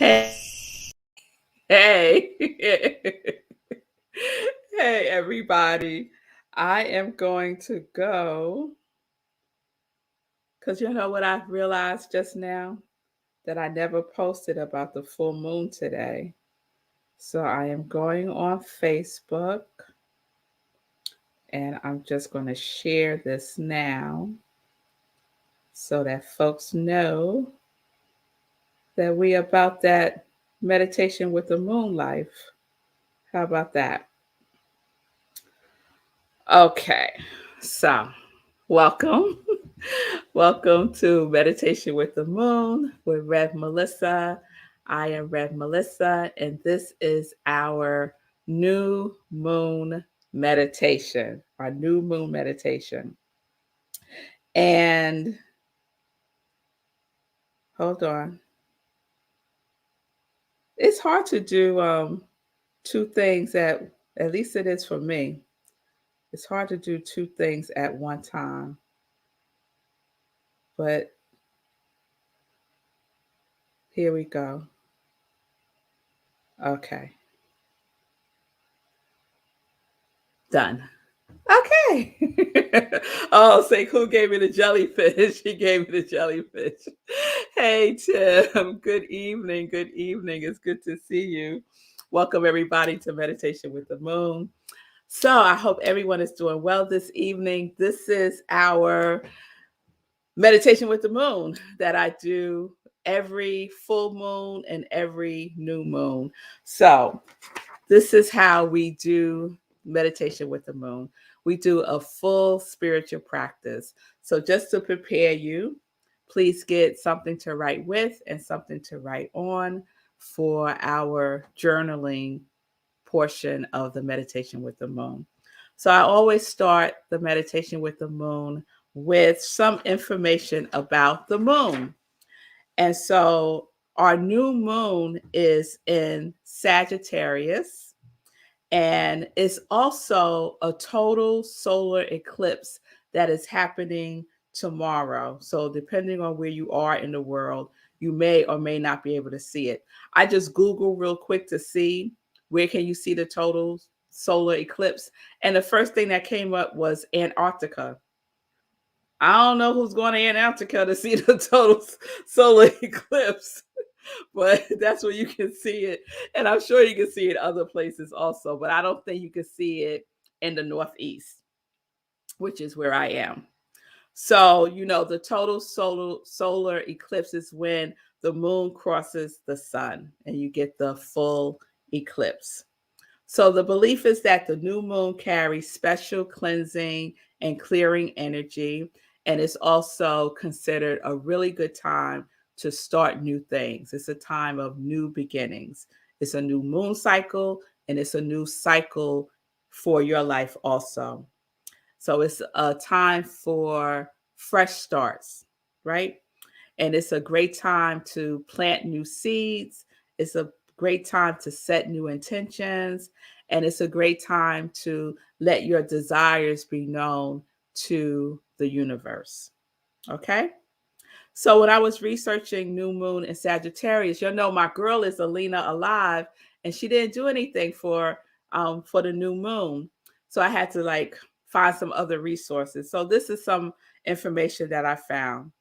Hey, hey, hey, everybody. I am going to go because you know what I realized just now? That I never posted about the full moon today. So I am going on Facebook and I'm just going to share this now so that folks know that we about that meditation with the moon life. How about that? Okay, so welcome. Welcome to Meditation with the Moon with Rev Melissa. I am Rev Melissa, and this is our new moon meditation, our new moon meditation. And hold on, it's hard to do two things at least it is for me. It's hard to do two things at one time, but here we go. Okay, done. Okay. Oh, say who gave me the jellyfish? She gave me the jellyfish. Hey, Tim. Good evening. Good evening. It's good to see you. Welcome, everybody, to Meditation with the Moon. So, I hope everyone is doing well this evening. This is our Meditation with the Moon that I do every full moon and every new moon. So, this is how we do meditation with the moon. We do a full spiritual practice. So, just to prepare you, please get something to write with and something to write on for our journaling portion of the meditation with the moon. So, I always start the meditation with the moon with some information about the moon. And so, our new moon is in Sagittarius. And it's also a total solar eclipse that is happening tomorrow. So, depending on where you are in the world, you may or may not be able to see it. I just Googled real quick to see where can you see the total solar eclipse. And the first thing that came up was Antarctica. I don't know who's going to Antarctica to see the total solar eclipse, but that's where you can see it. And I'm sure you can see it other places also, but I don't think you can see it in the Northeast, which is where I am. So, the total solar eclipse is when the moon crosses the sun and you get the full eclipse. So, the belief is that the new moon carries special cleansing and clearing energy, and it's also considered a really good time to start new things. It's a time of new beginnings. It's a new moon cycle, and it's a new cycle for your life also. So it's a time for fresh starts, right? And it's a great time to plant new seeds. It's a great time to set new intentions. And it's a great time to let your desires be known to the universe. Okay? So when I was researching New Moon and Sagittarius, my girl is Alina Alive, and she didn't do anything for the new moon. So I had to find some other resources. So this is some information that I found.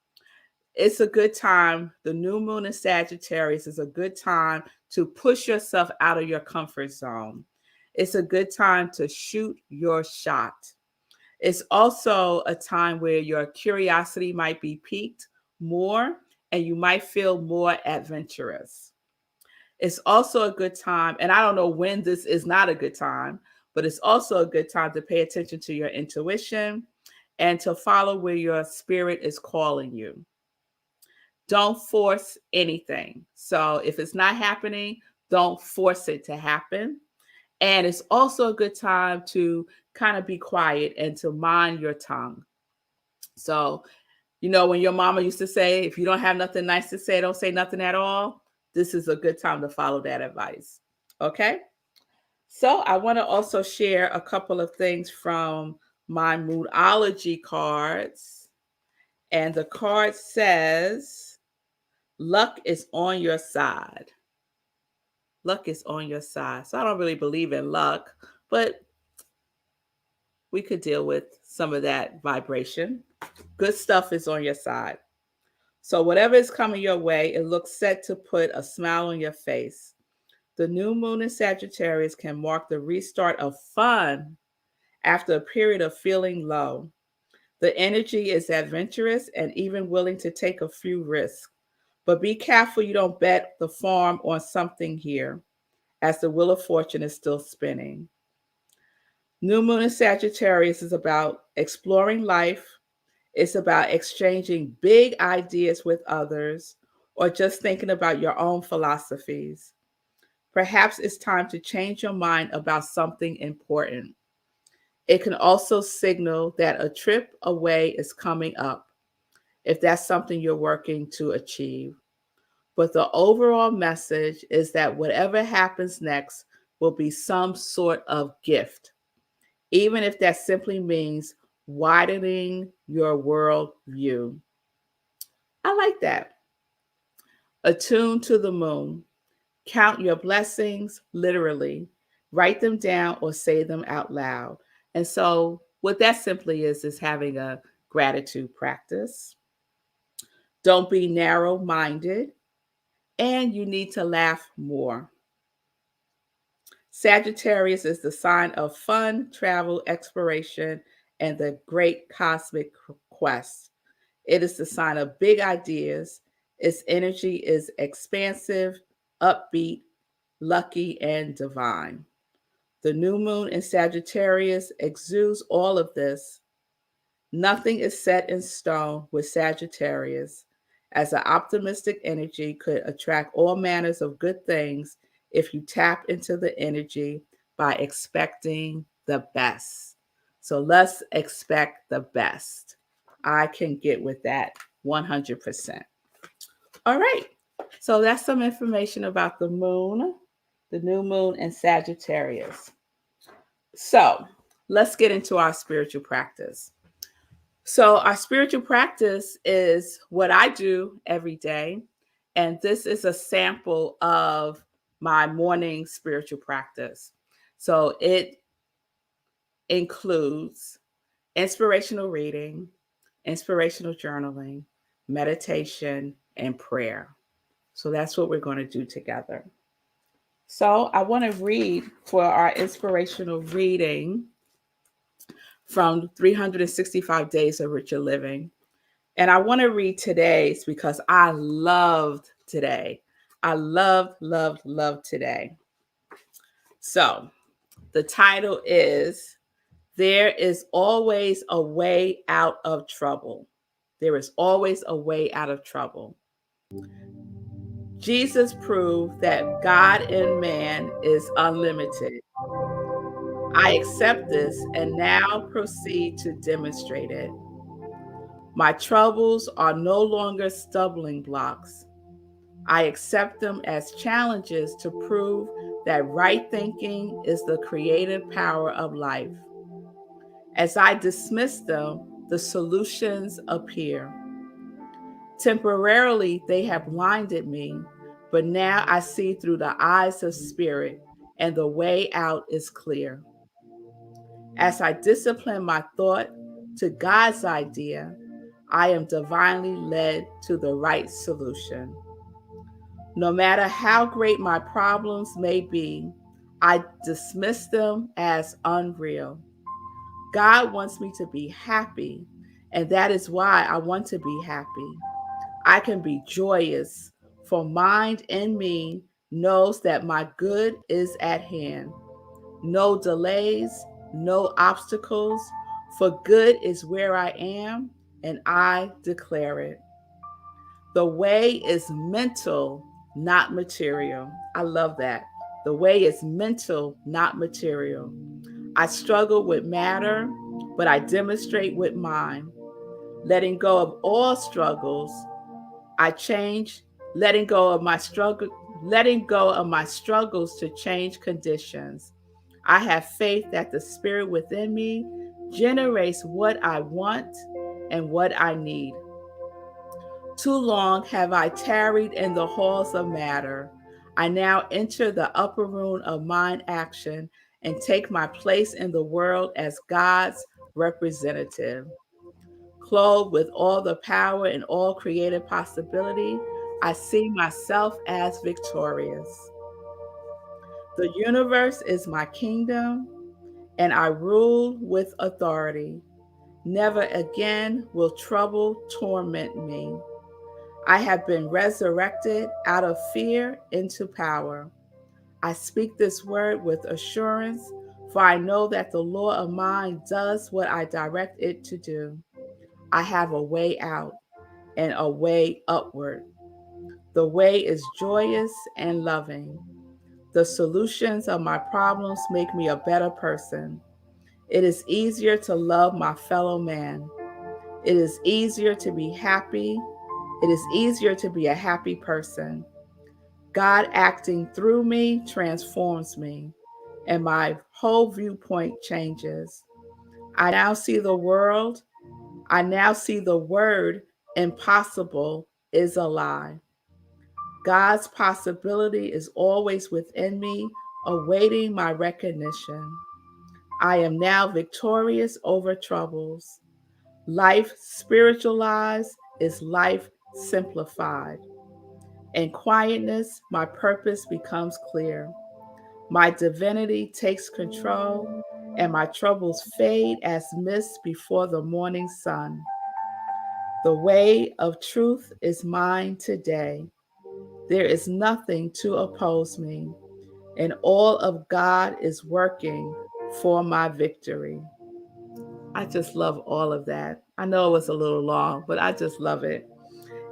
It's a good time. The new moon in Sagittarius is a good time to push yourself out of your comfort zone. It's a good time to shoot your shot. It's also a time where your curiosity might be piqued more and you might feel more adventurous. It's also a good time, and I don't know when this is not a good time, but it's also a good time to pay attention to your intuition and to follow where your spirit is calling you. Don't force anything. So if it's not happening, don't force it to happen. And it's also a good time to kind of be quiet and to mind your tongue. So, when your mama used to say, if you don't have nothing nice to say, don't say nothing at all. This is a good time to follow that advice. Okay. So I want to also share a couple of things from my Moodology cards. And the card says, luck is on your side. Luck is on your side. So I don't really believe in luck, but we could deal with some of that vibration. Good stuff is on your side. So whatever is coming your way, it looks set to put a smile on your face. The new moon in Sagittarius can mark the restart of fun after a period of feeling low. The energy is adventurous and even willing to take a few risks. But be careful you don't bet the farm on something here, as the Wheel of Fortune is still spinning. New moon in Sagittarius is about exploring life, it's about exchanging big ideas with others, or just thinking about your own philosophies. Perhaps it's time to change your mind about something important. It can also signal that a trip away is coming up, if that's something you're working to achieve. But the overall message is that whatever happens next will be some sort of gift, even if that simply means widening your world view. I like that. Attune to the moon. Count your blessings literally. Write them down or say them out loud. And so, what that simply is having a gratitude practice. Don't be narrow minded, and you need to laugh more. Sagittarius is the sign of fun, travel, exploration, and the great cosmic quest. It is the sign of big ideas. Its energy is expansive, upbeat, lucky, and divine. The new moon in Sagittarius exudes all of this. Nothing is set in stone with Sagittarius, as an optimistic energy could attract all manners of good things if you tap into the energy by expecting the best. So let's expect the best. I can get with that 100%. All right. So that's some information about the moon, the new moon, and Sagittarius. So let's get into our spiritual practice. So, our spiritual practice is what I do every day. And this is a sample of my morning spiritual practice. So, it includes inspirational reading, inspirational journaling, meditation, and prayer. So, that's what we're going to do together. So, I want to read for our inspirational reading from 365 Days of Richer Living. And I want to read today's because I loved today. I loved today. So the title is There is Always a Way Out of Trouble. There is always a way out of trouble. Jesus proved that God in man is unlimited. I accept this and now proceed to demonstrate it. My troubles are no longer stumbling blocks. I accept them as challenges to prove that right thinking is the creative power of life. As I dismiss them, the solutions appear. Temporarily, they have blinded me, but now I see through the eyes of spirit, and the way out is clear. As I discipline my thought to God's idea, I am divinely led to the right solution. No matter how great my problems may be, I dismiss them as unreal. God wants me to be happy, and that is why I want to be happy. I can be joyous, for mind in me knows that my good is at hand. No delays, no obstacles, for good is where I am, and I declare it. The way is mental, not material. I love that. The way is mental, not material. I struggle with matter, but I demonstrate with mind. Letting go of all struggles, I change, letting go of my struggles to change conditions. I have faith that the spirit within me generates what I want and what I need. Too long have I tarried in the halls of matter. I now enter the upper room of mind action and take my place in the world as God's representative. Clothed with all the power and all creative possibility, I see myself as victorious. The universe is my kingdom, and I rule with authority. Never again will trouble torment me. I have been resurrected out of fear into power. I speak this word with assurance, for I know that the law of mind does what I direct it to do. I have a way out and a way upward. The way is joyous and loving. The solutions of my problems make me a better person. It is easier to love my fellow man. It is easier to be happy. It is easier to be a happy person. God acting through me transforms me, and my whole viewpoint changes. I now see the world. I now see the word impossible is a lie. God's possibility is always within me, awaiting my recognition. I am now victorious over troubles. Life spiritualized is life simplified. In quietness, my purpose becomes clear. My divinity takes control, and my troubles fade as mist before the morning sun. The way of truth is mine today. There is nothing to oppose me, and all of God is working for my victory. I just love all of that. I know it was a little long, but I just love it.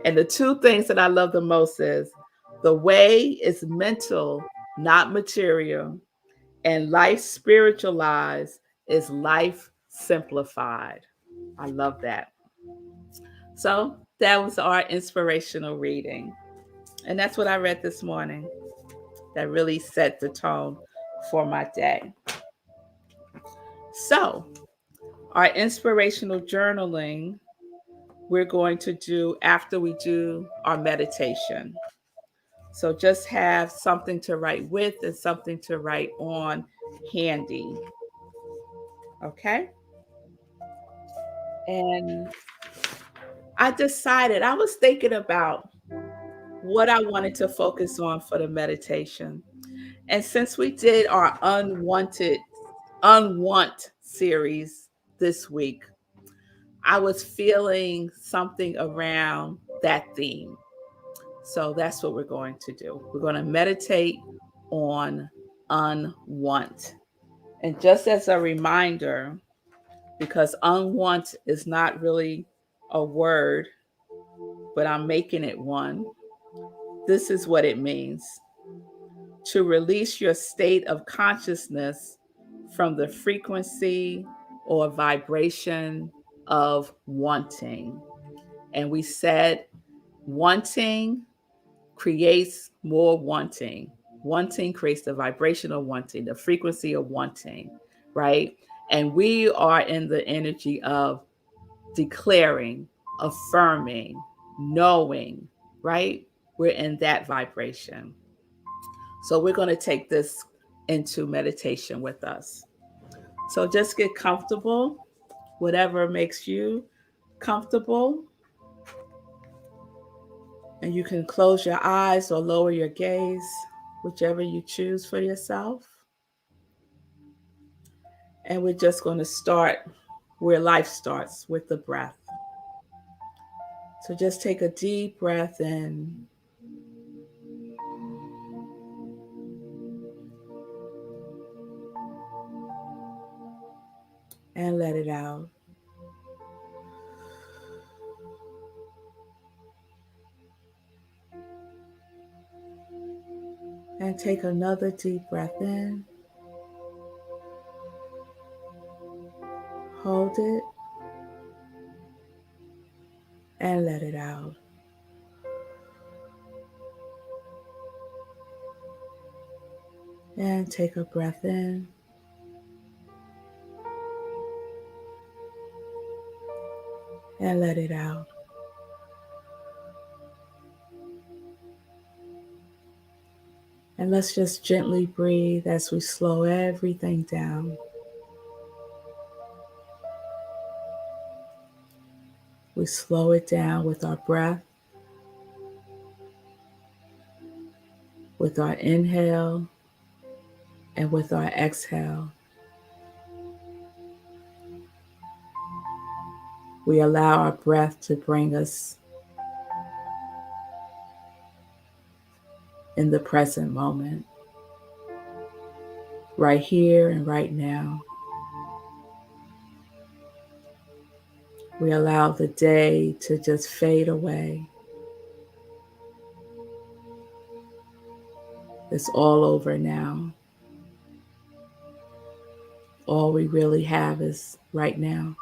And the two things that I love the most is the way is mental, not material, and life spiritualized is life simplified. I love that. So that was our inspirational reading. And that's what I read this morning. That really set the tone for my day. So, our inspirational journaling, we're going to do after we do our meditation. So, just have something to write with and something to write on handy. Okay. And I decided, I was thinking about what I wanted to focus on for the meditation. And since we did our unwant series this week, I was feeling something around that theme. So that's what we're going to do. We're going to meditate on unwant. And just as a reminder, because unwant is not really a word, but I'm making it one, this is what it means: to release your state of consciousness from the frequency or vibration of wanting. And we said wanting creates more wanting. Wanting creates the vibration of wanting, the frequency of wanting, right? And we are in the energy of declaring, affirming, knowing, right? We're in that vibration. So we're going to take this into meditation with us. So just get comfortable, whatever makes you comfortable. And you can close your eyes or lower your gaze, whichever you choose for yourself. And we're just going to start where life starts, with the breath. So just take a deep breath in. And let it out. And take another deep breath in. Hold it. And let it out. And take a breath in. And let it out. And let's just gently breathe as we slow everything down. We slow it down with our breath, with our inhale, and with our exhale. We allow our breath to bring us in the present moment, right here and right now. We allow the day to just fade away. It's all over now. All we really have is right now.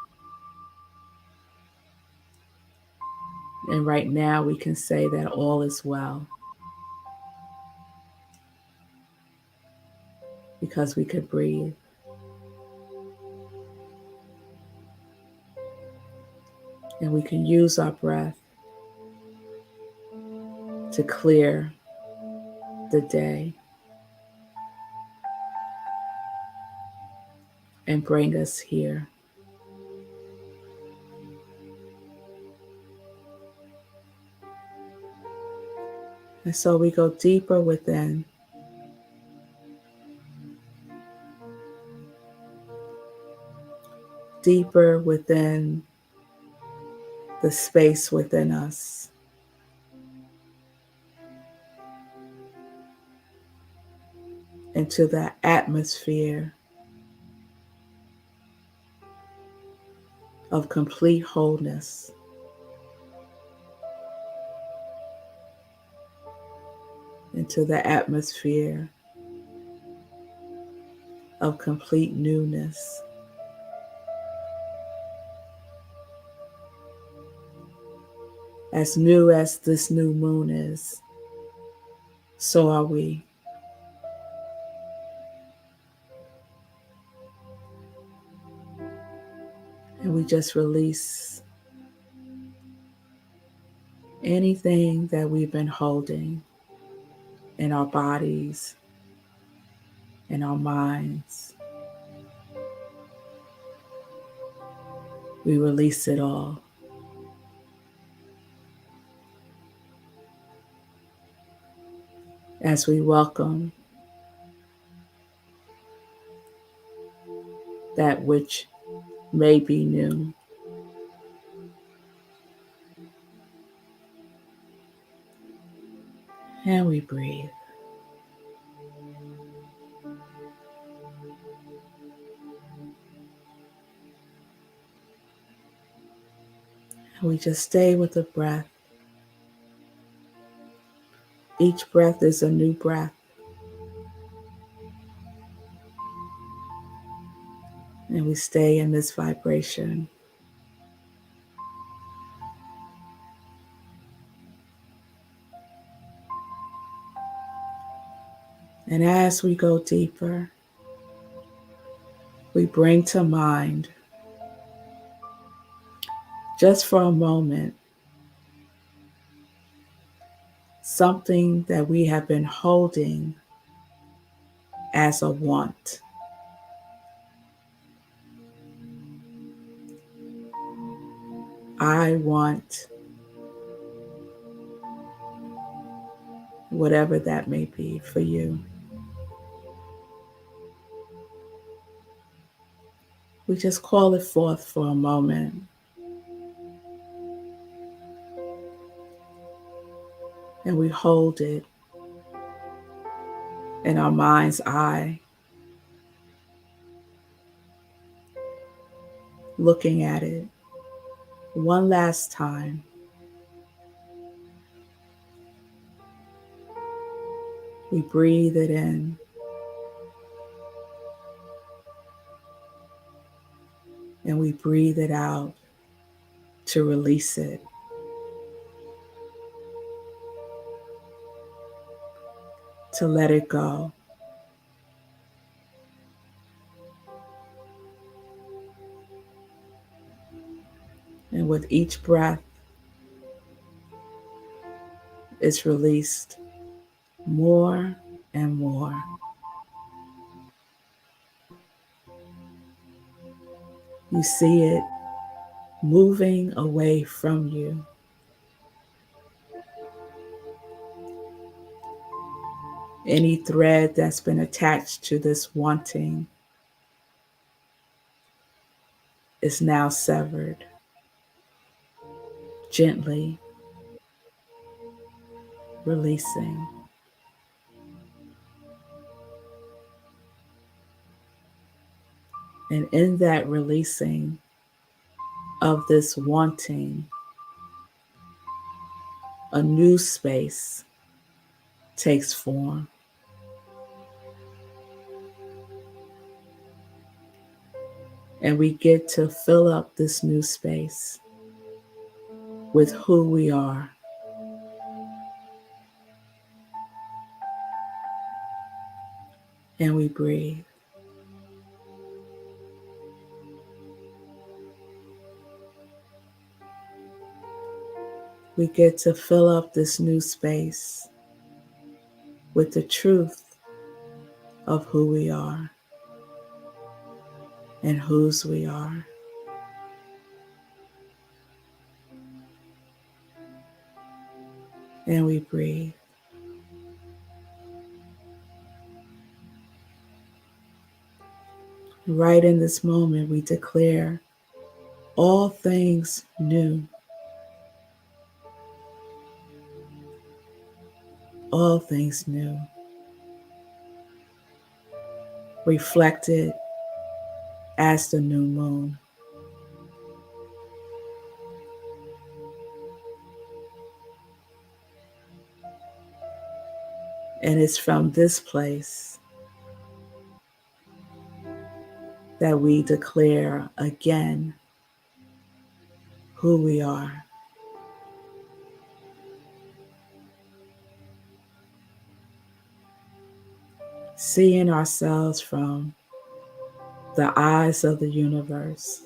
And right now we can say that all is well because we could breathe. And we can use our breath to clear the day and bring us here. And so we go deeper within, deeper within the space within us. Into the atmosphere of complete wholeness. Into the atmosphere of complete newness. As new as this new moon is, so are we. And we just release anything that we've been holding in our bodies, in our minds. We release it all. As we welcome that which may be new. And we breathe. And we just stay with the breath. Each breath is a new breath. And we stay in this vibration. And as we go deeper, we bring to mind, just for a moment, something that we have been holding as a want. I want whatever that may be for you. We just call it forth for a moment. And we hold it in our mind's eye, looking at it one last time. We breathe it in. And we breathe it out to release it. To let it go. And with each breath, it's released more and more. You see it moving away from you. Any thread that's been attached to this wanting is now severed, gently releasing. And in that releasing of this wanting, a new space takes form. And we get to fill up this new space with who we are. And we breathe. We get to fill up this new space with the truth of who we are and whose we are. And we breathe. Right in this moment, we declare all things new, all things new, reflected as the new moon. And it's from this place that we declare again who we are. Seeing ourselves from the eyes of the universe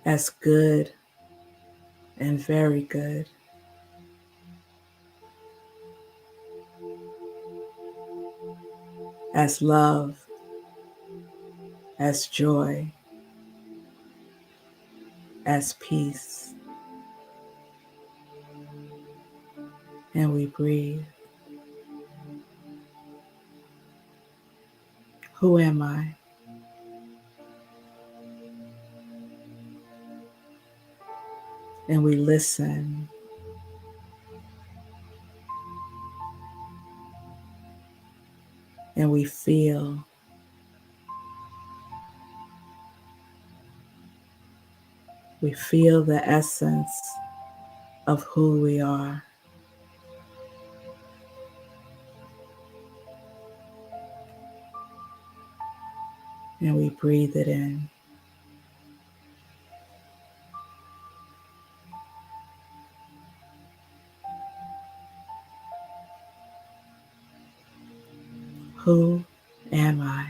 as good and very good, as love, as joy, as peace. And we breathe. Who am I? And we listen. And we feel. We feel the essence of who we are. And we breathe it in. Who am I?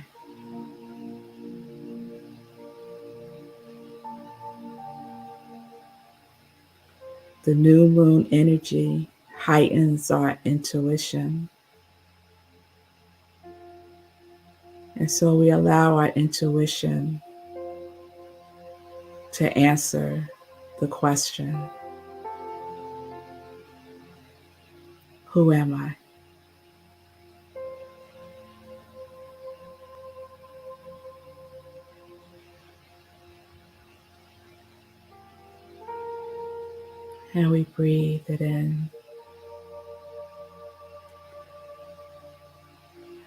The new moon energy heightens our intuition. And so we allow our intuition to answer the question, who am I? And we breathe it in.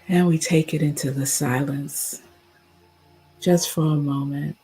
And we take it into the silence just for a moment.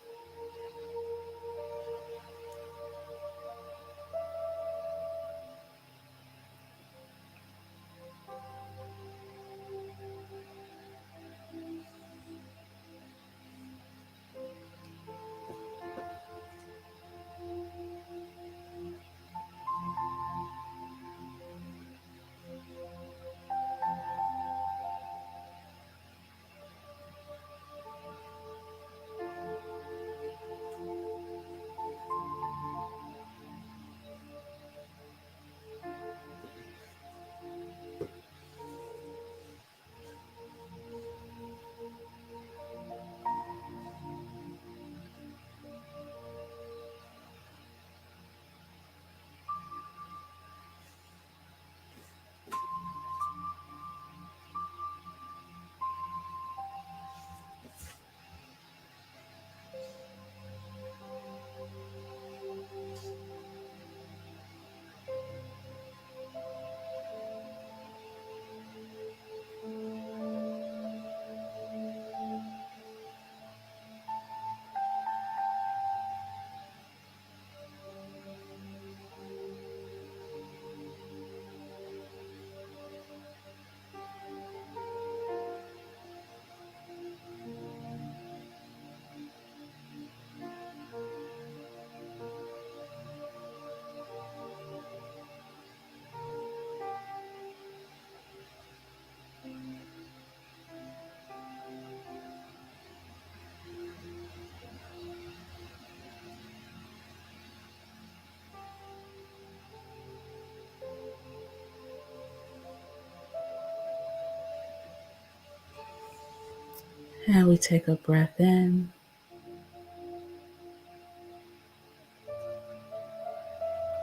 And we take a breath in.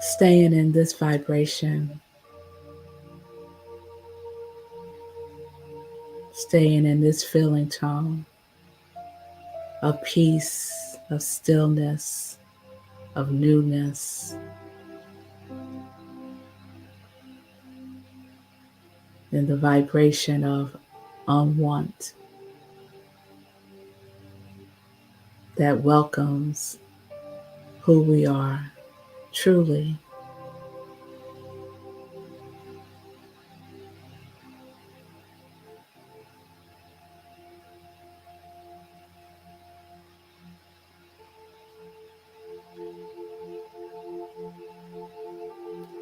Staying in this vibration, staying in this feeling tone of peace, of stillness, of newness, in the vibration of unwant that welcomes who we are truly.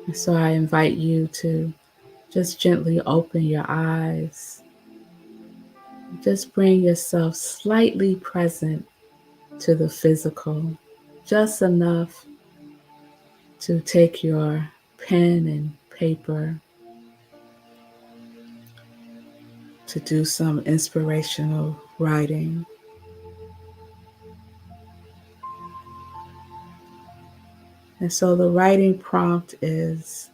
And so I invite you to just gently open your eyes. Just bring yourself slightly present to the physical, just enough to take your pen and paper to do some inspirational writing. And so the writing prompt is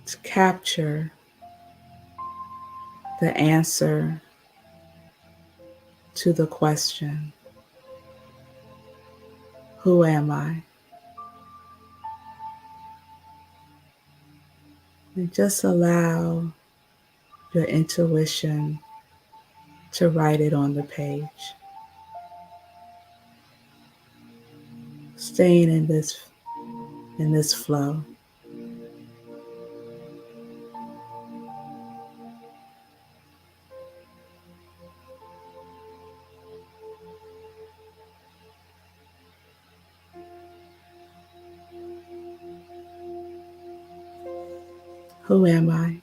to capture the answer to the question, who am I? And just allow your intuition to write it on the page. Staying in this flow. Who am I?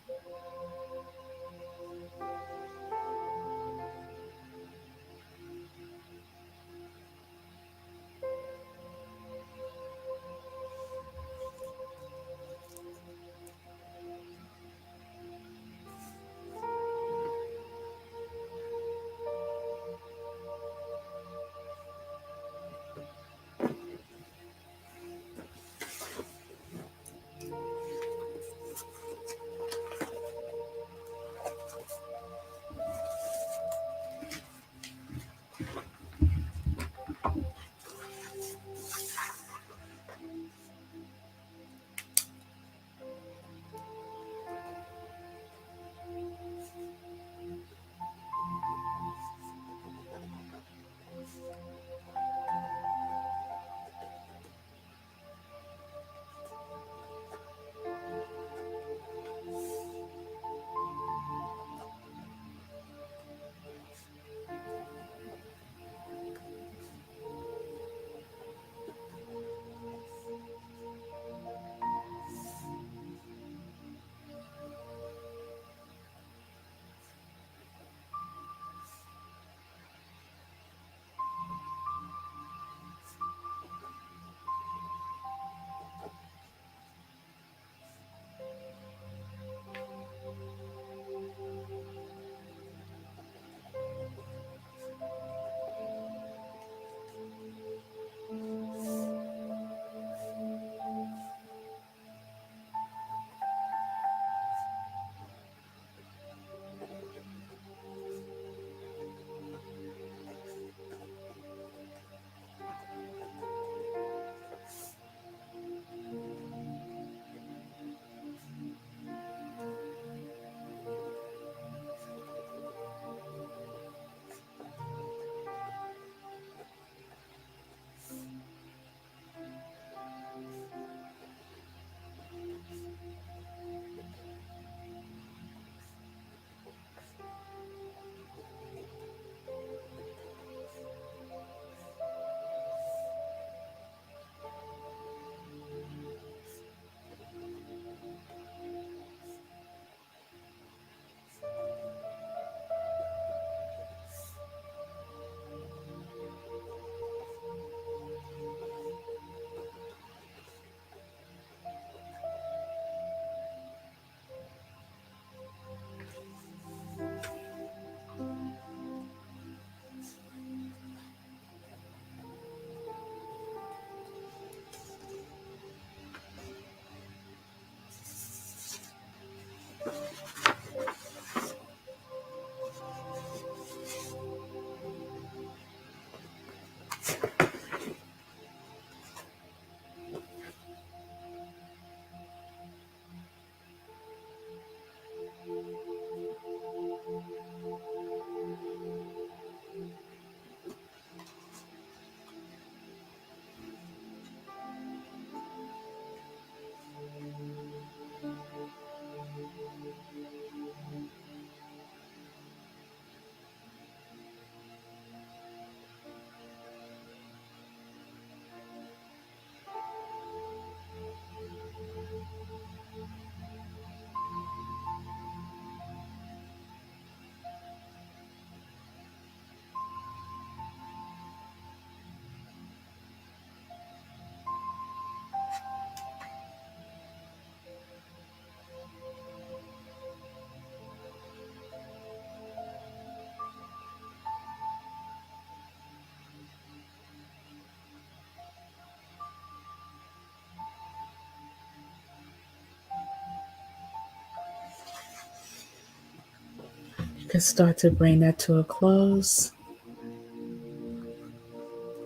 You can start to bring that to a close.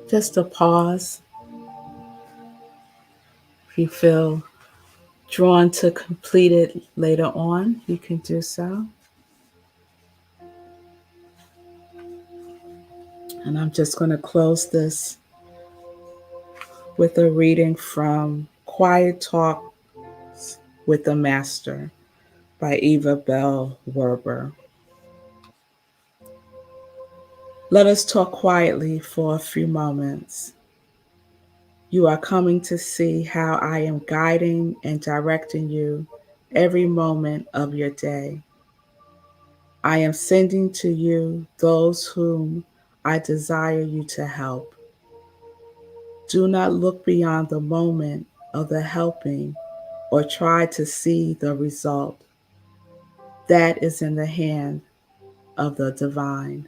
Just a pause. If you feel drawn to complete it later on, you can do so. And I'm just going to close this with a reading from Quiet Talks with the Master by Eva Bell Werber. Let us talk quietly for a few moments. You are coming to see how I am guiding and directing you every moment of your day. I am sending to you those whom I desire you to help. Do not look beyond the moment of the helping or try to see the result. That is in the hand of the divine.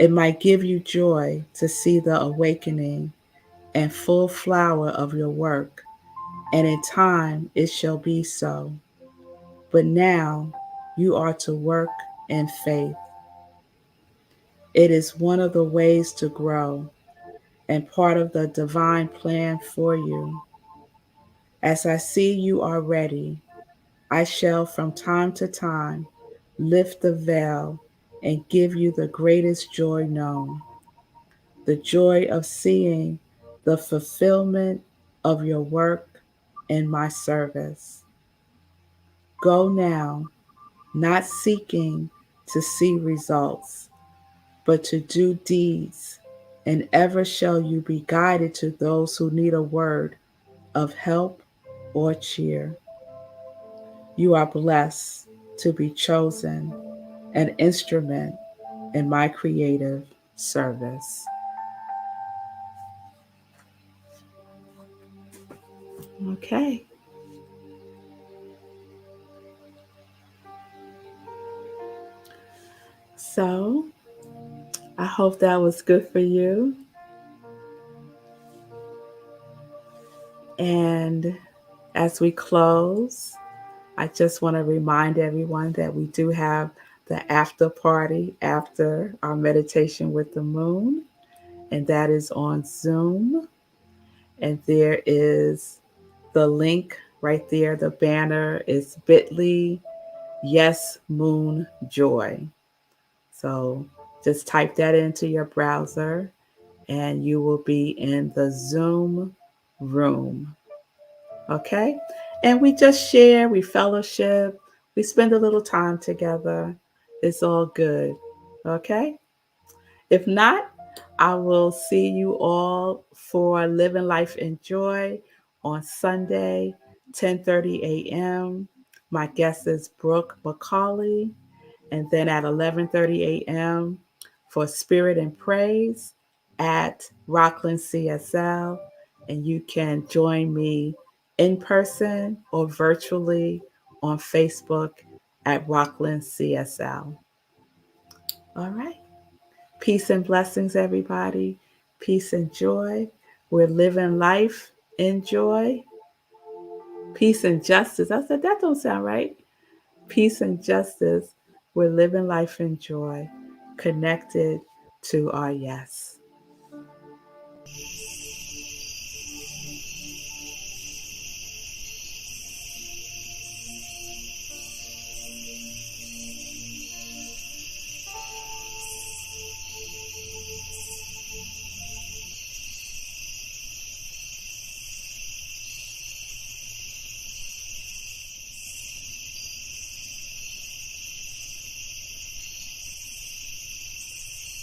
It might give you joy to see the awakening and full flower of your work, and in time it shall be so. But now you are to work in faith. It is one of the ways to grow and part of the divine plan for you. As I see you are ready, I shall from time to time lift the veil and give you the greatest joy known, the joy of seeing the fulfillment of your work in my service. Go now, not seeking to see results, but to do deeds, and ever shall you be guided to those who need a word of help or cheer. You are blessed to be chosen an instrument in my creative service. Okay, so I hope that was good for you. And as we close, I just want to remind everyone that we do have the after party after our meditation with the moon, and that is on Zoom. And there is the link right there. The banner is bit.ly, yes, moon joy. So just type that into your browser and you will be in the Zoom room. Okay? And we just share, we fellowship, we spend a little time together. It's all good. Okay? If not, I will see you all for Living Life in Joy on Sunday, 10:30 a.m. My guest is Brooke McCauley, and then at 11:30 a.m. for Spirit and Praise at Rockland CSL, and you can join me in person or virtually on Facebook at Rockland CSL. All right. Peace and blessings, everybody. Peace and joy. We're living life in joy. Peace and justice. I said, that don't sound right. Peace and justice. We're living life in joy, connected to our yes.